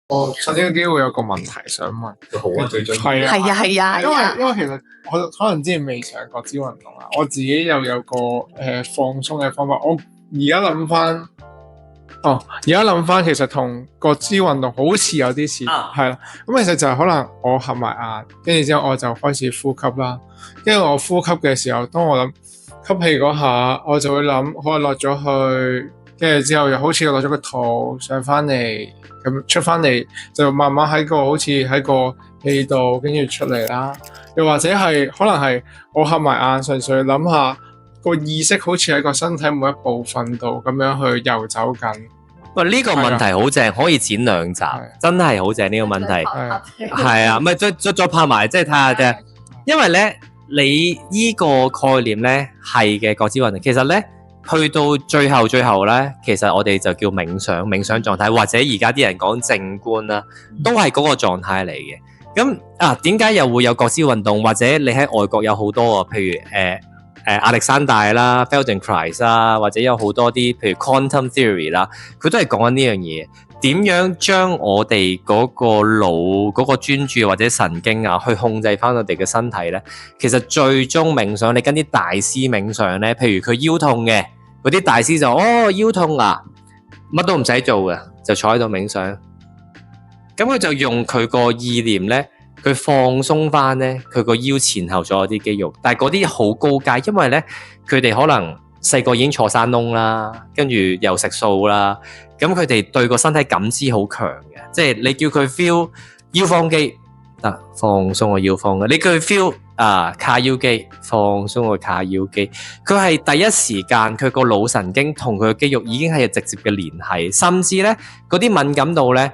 我首先有機會有個問題想問。好啊，最中意。係啊，係啊係啊，因為其實我可能之前未上過支運動啊，我自己又有個放鬆嘅方法。我而家諗翻，其實同個支運動好似有啲似，係啦。咁其實就係可能我合埋眼，跟住之後我就開始呼吸啦。跟住我呼吸嘅時候，當我諗吸氣嗰下，我就會諗可能落咗去，跟住之後又好似落咗個肚上翻嚟。咁出翻嚟就慢慢喺個好似喺個氣度，跟住出嚟啦。又或者係可能係我合埋眼，純粹諗下個意識好似喺個身體每一部分度咁樣去遊走緊。喂，呢個問題好正，可以剪2集，真係好正呢個問題。係啊，咪再拍埋，即係睇下啫。因為咧，你依個概念咧係嘅覺知運動，其實咧。去到最後咧，其實我哋就叫冥想狀態，或者而家啲人講靜觀啦，都係嗰個狀態嚟嘅。咁點解又會有覺知運動？或者你喺外國有好多啊，譬如亞歷山大啦、Feldenkrais 啦，或者有好多啲譬如 Quantum Theory 啦，佢都係講緊呢樣嘢。點樣將我哋嗰個腦嗰個專注或者神經啊，去控制翻我哋嘅身體咧？其實最終冥想，你跟啲大師冥想咧，譬如佢腰痛嘅。嗰啲大師就腰痛啊，乜都唔使做嘅，就坐喺度冥想。咁佢就用佢個意念咧，佢放鬆翻咧佢個腰前後左右啲肌肉。但係嗰啲好高階，因為咧佢哋可能細個已經坐山窿啦，跟住又食素啦，咁佢哋對個身體感知好強嘅。即係你叫佢 feel 腰方肌，得放鬆個腰方嘅。你叫佢 feel。卡腰肌，放鬆個卡腰肌，佢係第一時間佢個腦神經同佢嘅肌肉已經係有直接嘅聯繫，甚至咧嗰啲敏感度咧，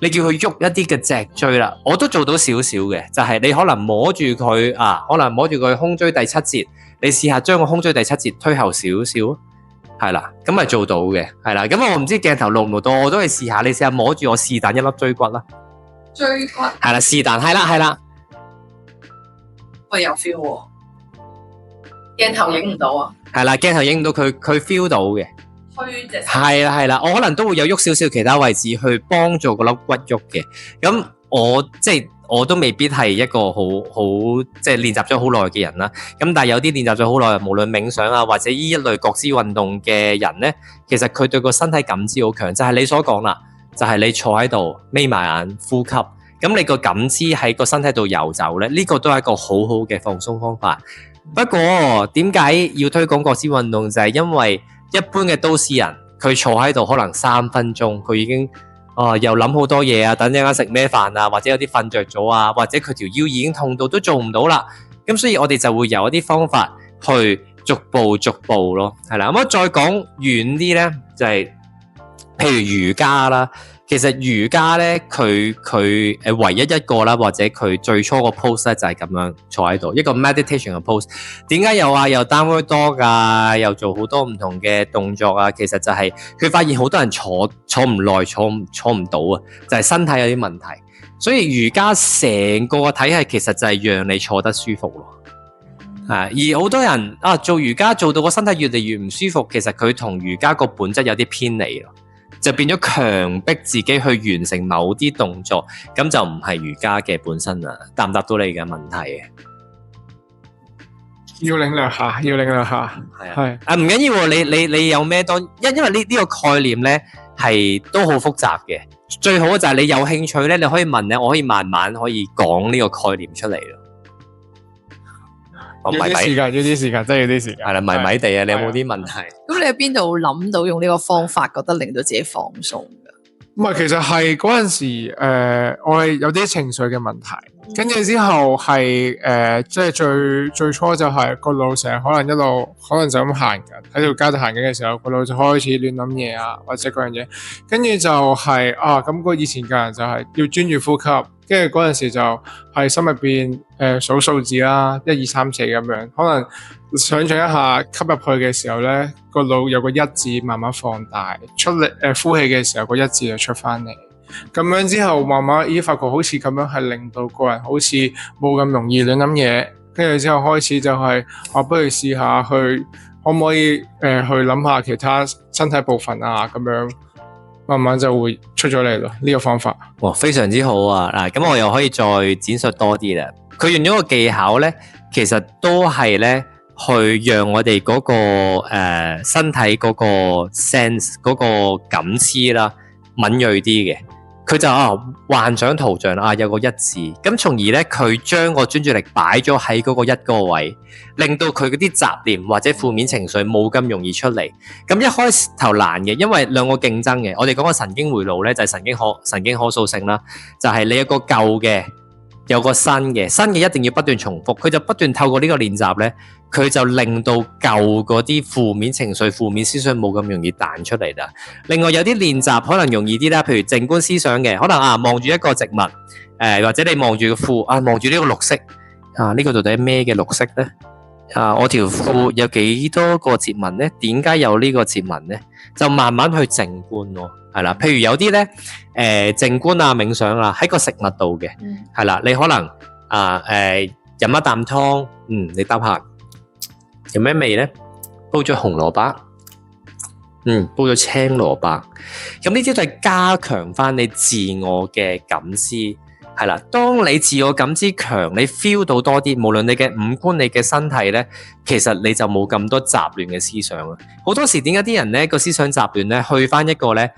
你叫佢喐一啲嘅脊椎啦，我都做到少少嘅，就係你可能摸住佢可能摸住佢胸椎第7節，你試下將個胸椎第7節推後少少，係啦，咁咪做到嘅，係啦，咁我唔知鏡頭錄唔錄到，我都係試下，你試下摸住我是但一粒椎骨啦，椎骨係啦，是但係啦。我有 feel 喎，鏡頭影唔到啊。係啦，鏡頭影唔到佢 feel 到嘅。推隻係啦，我可能都會有喐少少其他位置去幫助嗰粒骨喐嘅。咁我都未必係一個好即係練習咗好耐嘅人啦。咁但係有啲練習咗好耐，無論冥想啊或者呢一類覺知運動嘅人咧，其實佢對個身體感知好強，就係你所講啦，就係你坐喺度眯埋眼呼吸。咁你個感知喺個身體度遊走咧，呢個都係一個好好嘅放鬆方法。不過點解要推廣覺知運動？就係因為一般嘅都市人，佢坐喺度可能3分鐘，佢已經又諗好多嘢啊，等陣間食咩飯啊，或者有啲瞓着咗啊，或者佢條腰已經痛到都做唔到啦。咁所以我哋就會有一啲方法去逐步咯，係啦。咁我再講遠啲咧，就係譬如瑜伽啦。其實瑜伽咧，佢唯一一個啦，或者佢最初個 pose 咧就係咁樣坐喺度，一個 meditation 嘅 pose。點解又話又 downward dog 啊，又做好多唔同嘅動作啊？其實就係佢發現好多人坐唔耐，坐唔到啊，就係身體有啲問題。所以瑜伽成個體系其實就係讓你坐得舒服咯。而好多人做瑜伽做到個身體越嚟越唔舒服，其實佢同瑜伽個本質有啲偏離咯。就變咗強迫自己去完成某啲動作，咁就唔係瑜伽嘅本身啦。答唔答到你嘅問題嘅？要領略下，係唔緊要，你有咩當？因為呢個概念咧係都好複雜嘅。最好就係你有興趣咧，你可以問咧，我可以慢慢可以講呢個概念出嚟咯。要啲時間，真係要啲時間。係啦，迷迷地啊，你有冇啲問題？咁你喺邊度諗到用呢個方法，覺得令到自己放鬆㗎？唔係，其實係嗰陣時，我係有啲情緒嘅問題，跟住之後係即係最初就係個腦成日可能一路可能就咁行緊喺條街度行緊嘅時候，個腦就開始亂諗嘢啊，或者嗰樣嘢，跟住就係咁個以前嘅人就係要專注呼吸，跟住嗰陣時就係心入邊數數字啦，1、2、3、4咁樣，可能想象一下吸入去嘅時候咧，個腦有個1字慢慢放大，出嚟呼氣嘅時候個1字就出翻嚟，咁樣之後慢慢發覺好似咁樣係令到個人好似冇咁容易亂諗嘢，跟住之後開始就係不如試下去可唔可以去諗下其他身體部分啊咁樣，慢慢就會出咗嚟咯。呢個方法，哇，非常之好啊！嗱，咁我又可以再展述多啲啦。佢用咗個技巧咧，其實都係咧去讓我哋嗰個身體嗰個 sense 嗰個感知啦敏鋭啲嘅。佢就幻想圖像有個一字，咁從而咧佢將個專注力擺咗喺嗰個一個位，令到佢嗰啲雜念或者負面情緒冇咁容易出嚟。咁一開頭難嘅，因為兩個競爭嘅。我哋講個神經回路咧就係神經可塑性啦，就係你有個舊嘅，有個新嘅一定要不斷重複，佢就不斷透過呢個練習咧，佢就令到舊嗰啲負面情緒、負面思想冇咁容易彈出嚟啦。另外有啲練習可能容易啲啦，譬如靜觀思想嘅，可能望住一個植物，或者你望住個褲望住呢個綠色呢個到底咩嘅綠色咧？我條褲有幾多個節紋咧？點解有呢個節紋咧？就慢慢去靜觀咯，係啦。譬如有啲咧靜觀冥想喺個食物度嘅，係啦，你可能飲一啖湯，你答下有咩味咧？煲咗紅蘿蔔，煲咗青蘿蔔，咁呢啲都係加強翻你自我嘅感知，係啦。當你自我感知強，你 feel 到多啲，無論你嘅五官、你嘅身體咧，其實你就冇咁多雜亂嘅思想啦。好多時點解啲人咧個思想雜亂咧，去翻一個咧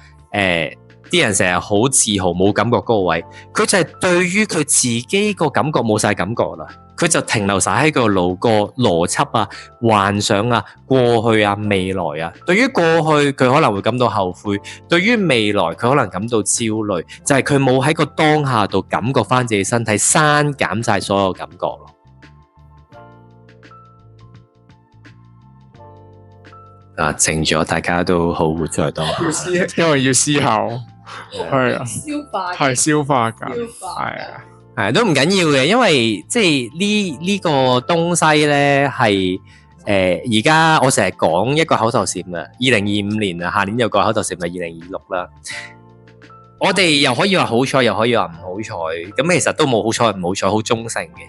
啲人成日好自豪冇感覺嗰個位，佢就係對於佢自己個感覺冇晒感覺啦，佢就停留晒喺個腦個邏輯幻想過去未來對於過去佢可能會感到後悔，對於未來佢可能感到焦慮，就係佢冇喺個當下度感覺翻自己身體，刪減晒所有感覺咯。靜咗，大家都好活在當下，因為要思考。係係消化㗎，係都唔緊要嘅，因為即係呢個東西咧係而家我成日講一個口頭禪嘅，2025年下年有個口頭禪係2026啦。我哋又可以話好彩，又可以話唔好彩，咁其實都冇好彩唔好彩，好中性嘅。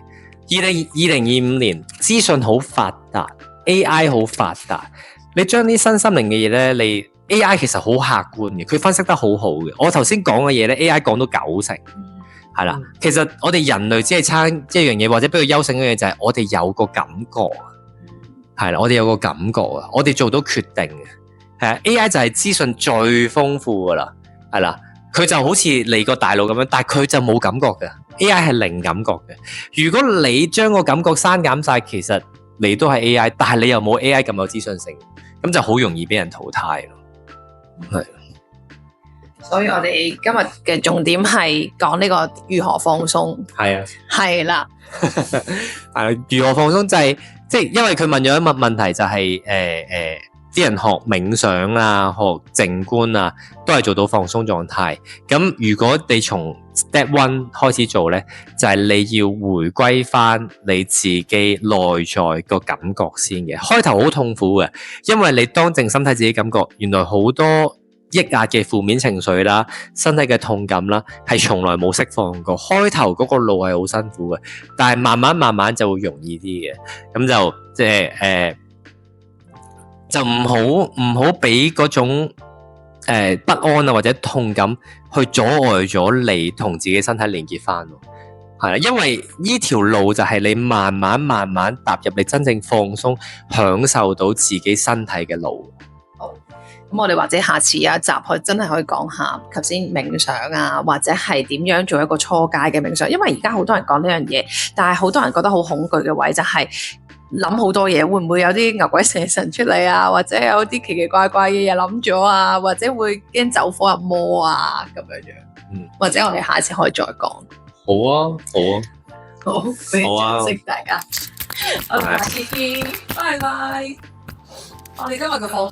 2025年資訊好發達 ，AI 好發達，你將啲新心靈嘅嘢咧，你AI 其實好客觀嘅，佢分析得好好嘅。我頭先講嘅嘢咧 ，AI 講到90%，係啦。其實我哋人類只係差一樣嘢，或者比較優勝嘅嘢就係我哋有個感覺，係啦，我哋有個感覺我哋做到決定嘅，係啊。AI 就係資訊最豐富噶啦，係啦，佢就好似你個大腦咁樣，但係佢就冇感覺嘅。AI 係零感覺嘅。如果你將個感覺刪減晒，其實你都係 AI，但係你又冇 AI 咁有資訊性，咁就好容易俾人淘汰咯。係，所以我哋今日嘅重點係講呢個如何放鬆。係啊，係啦，如何放鬆就係即係，因為佢問咗一個問題就係啲人學冥想學靜觀都係做到放鬆狀態。咁如果你從 Step 1開始做咧，就係你要回歸翻你自己內在個感覺先嘅。開頭好痛苦嘅，因為你當靜心睇自己感覺，原來好多抑壓嘅負面情緒啦、身體嘅痛感啦，係從來冇釋放過。開頭嗰個路係好辛苦嘅，但係慢慢就會容易啲嘅。咁就即係就唔好俾嗰種不安或者痛感去阻礙咗你同自己身體連結翻咯，係啦，因為呢條路就係你慢慢踏入你真正放鬆、享受到自己身體嘅路。好，咁我哋或者下次有一集真係可以講下頭先冥想或者係點樣做一個初階嘅冥想，因為而家好多人講呢樣嘢，但係好多人覺得好恐懼嘅位就係諗好多嘢，會唔會有啲牛鬼蛇神出嚟或者有啲奇奇怪怪嘅嘢諗咗或者會驚走火入魔咁樣。或者我哋下次可以再講。好啊，好，好，識大家。我哋下次見，拜拜。我哋今日嘅課